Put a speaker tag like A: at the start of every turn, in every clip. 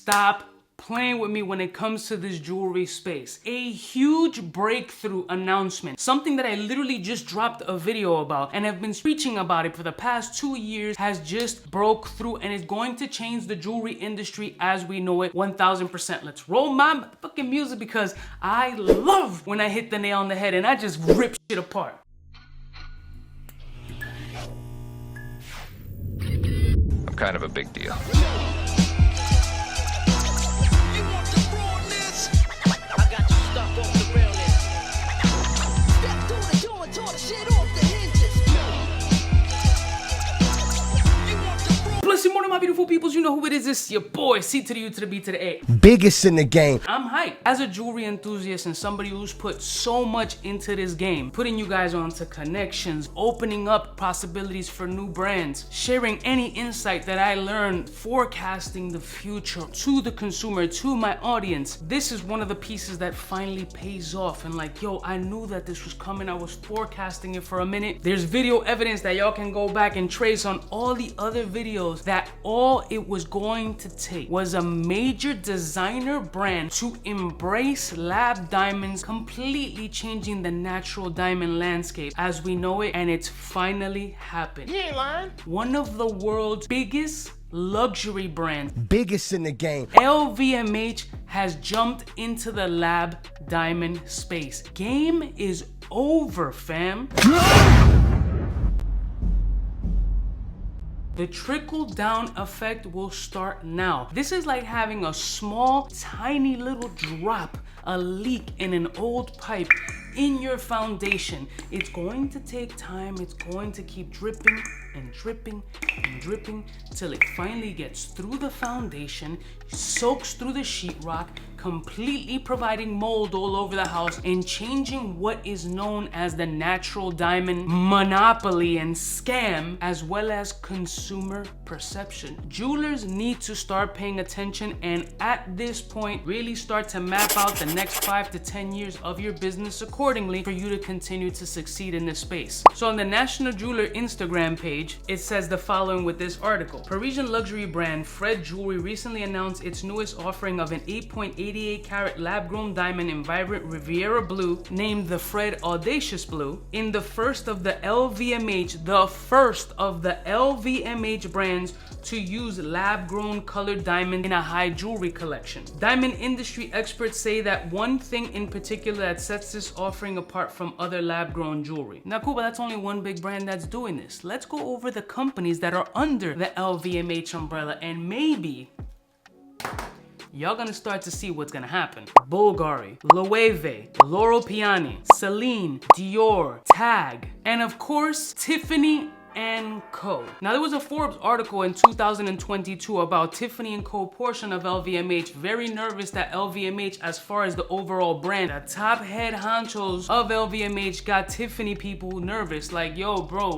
A: stop playing with me when it comes to this jewelry space. A huge breakthrough announcement, something that I literally just dropped a video about and have been preaching about it for the past 2 years, has just broke through and is going to change the jewelry industry as we know it 1000%. Let's roll my fucking music because I love when I hit the nail on the head and I just rip shit apart.
B: I'm kind of a big deal.
A: Good morning, my beautiful peoples. You know who it is. It's your boy, C to the U to the B to the A.
C: Biggest in the game.
A: I'm hyped. As a jewelry enthusiast and somebody who's put so much into this game, putting you guys onto connections, opening up possibilities for new brands, sharing any insight that I learned, forecasting the future to the consumer, to my audience. This is one of the pieces that finally pays off. And like, yo, I knew that this was coming. I was forecasting it for a minute. There's video evidence that y'all can go back and trace on all the other videos that all it was going to take was a major designer brand to embrace lab diamonds, completely changing the natural diamond landscape as we know it, and it's finally happened.
C: You ain't lying.
A: One of the world's biggest luxury brands,
C: Biggest in the game.
A: LVMH, has jumped into the lab diamond space. Game is over, fam. The trickle-down effect will start now. This is like having a small, tiny little drop, a leak in an old pipe in your foundation. It's going to take time. It's going to keep dripping and dripping and dripping till it finally gets through the foundation, soaks through the sheetrock, completely providing mold all over the house and changing what is known as the natural diamond monopoly and scam, as well as consumer perception. Jewelers need to start paying attention and at this point really start to map out the next 5 to 10 years of your business accordingly for you to continue to succeed in this space. So on the National Jeweler Instagram page, it says the following with this article. Parisian luxury brand Fred Jewelry recently announced its newest offering of an 8.88 carat lab-grown diamond in vibrant Riviera blue, named the Fred Audacious Blue, in the first of the LVMH brands to use lab-grown colored diamond in a high jewelry collection. Diamond industry experts say that one thing in particular that sets this offering apart from other lab-grown jewelry. Now, cool, but that's only one big brand that's doing this. Let's go over the companies that are under the LVMH umbrella and maybe y'all gonna start to see what's gonna happen. Bulgari, Loewe, Loro Piana, Celine, Dior, Tag, and of course, Tiffany & Co. Now, there was a Forbes article in 2022 about Tiffany & Co. portion of LVMH, very nervous that LVMH, as far as the overall brand, the top head honchos of LVMH got Tiffany people nervous. Like, yo, bro,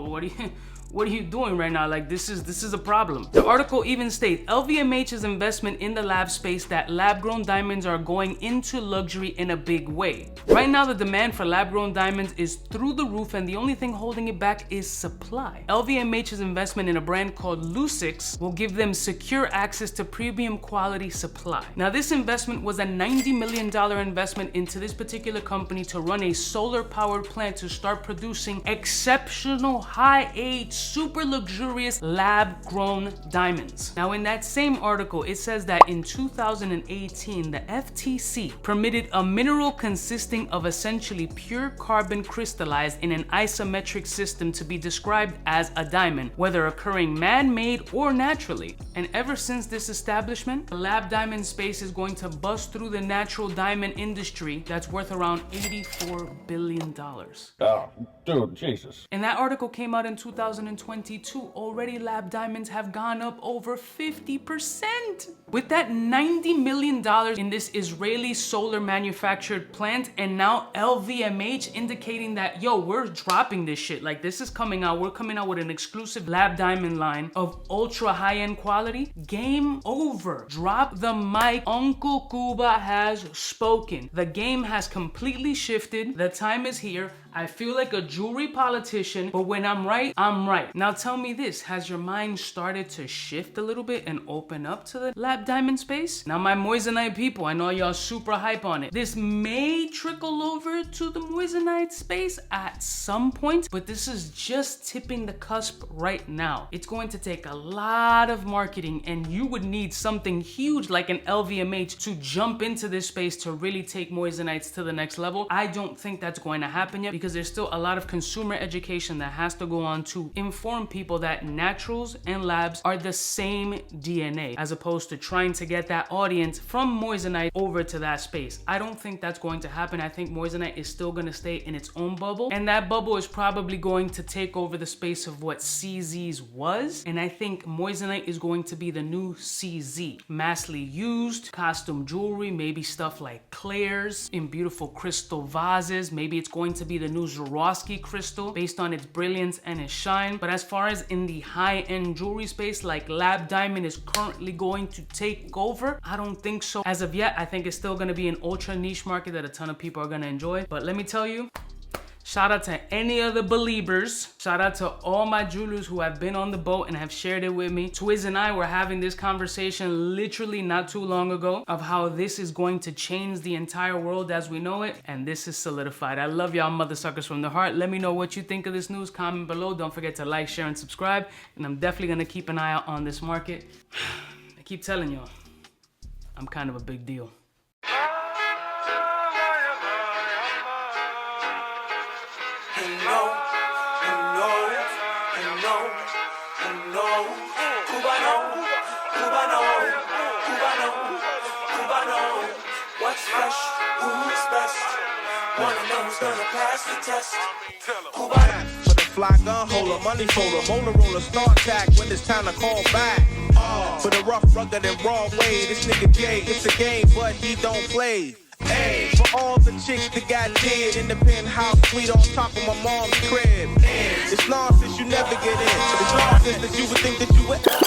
A: what are you doing right now? Like, this is a problem. The article even states LVMH's investment in the lab space that lab-grown diamonds are going into luxury in a big way. Right now, the demand for lab-grown diamonds is through the roof and the only thing holding it back is supply. LVMH's investment in a brand called Lucix will give them secure access to premium quality supply. Now, this investment was a $90 million investment into this particular company to run a solar-powered plant to start producing exceptional high-age, super luxurious lab-grown diamonds. Now, in that same article, it says that in 2018, the FTC permitted a mineral consisting of essentially pure carbon crystallized in an isometric system to be described as a diamond, whether occurring man-made or naturally. And ever since this establishment, the lab diamond space is going to bust through the natural diamond industry that's worth around $84 billion.
D: Oh, dude, Jesus.
A: And that article came out in 2022. Already lab diamonds have gone up over 50%. With that $90 million in this Israeli solar manufactured plant, and now LVMH indicating that, yo, we're dropping this shit. Like, this is coming out. We're coming out with an exclusive lab diamond line of ultra high-end quality. Game over. Drop the mic. Uncle Cuba has spoken. The game has completely shifted. The time is here. I feel like a jewelry politician, but when I'm right, I'm right. Now tell me this, has your mind started to shift a little bit and open up to the lab diamond space? Now my Moissanite people, I know y'all super hype on it. This may trickle over to the Moissanite space at some point, but this is just tipping the cusp right now. It's going to take a lot of marketing, and you would need something huge like an LVMH to jump into this space to really take Moissanites to the next level. I don't think that's going to happen yet because there's still a lot of consumer education that has to go on to inform people that naturals and labs are the same DNA, as opposed to trying to get that audience from Moissanite over to that space. I don't think that's going to happen. I think Moissanite is still going to stay in its own bubble, and that bubble is probably going to take over the space of what CZ's was, and I think Moissanite is going to be the new CZ. Massively used, costume jewelry, maybe stuff like Claire's in beautiful crystal vases. Maybe it's going to be the new Swarovski crystal based on its brilliance and its shine. But as far as in the high-end jewelry space, like lab diamond is currently going to take over, I don't think so. As of yet, I think it's still going to be an ultra niche market that a ton of people are going to enjoy. But let me tell you, shout out to any of the believers. Shout out to all my jewelers who have been on the boat and have shared it with me. Twiz and I were having this conversation literally not too long ago of how this is going to change the entire world as we know it. And this is solidified. I love y'all mother suckers from the heart. Let me know what you think of this news. Comment below. Don't forget to like, share, and subscribe. And I'm definitely going to keep an eye out on this market. I keep telling y'all, I'm kind of a big deal.
E: Cubaknow, what's fresh, who's best? Wanna know who's gonna pass the test? Cubaknow.
F: For the fly gun holder, money folder, Motorola start tag when it's time to call back. For the rough, rugged, and raw way, this nigga Jay, it's a game, but he don't play. Hey, for all the chicks that got dead in the penthouse suite on top of my mom's crib. It's nonsense, you never get in. It's nonsense that you would think that you would.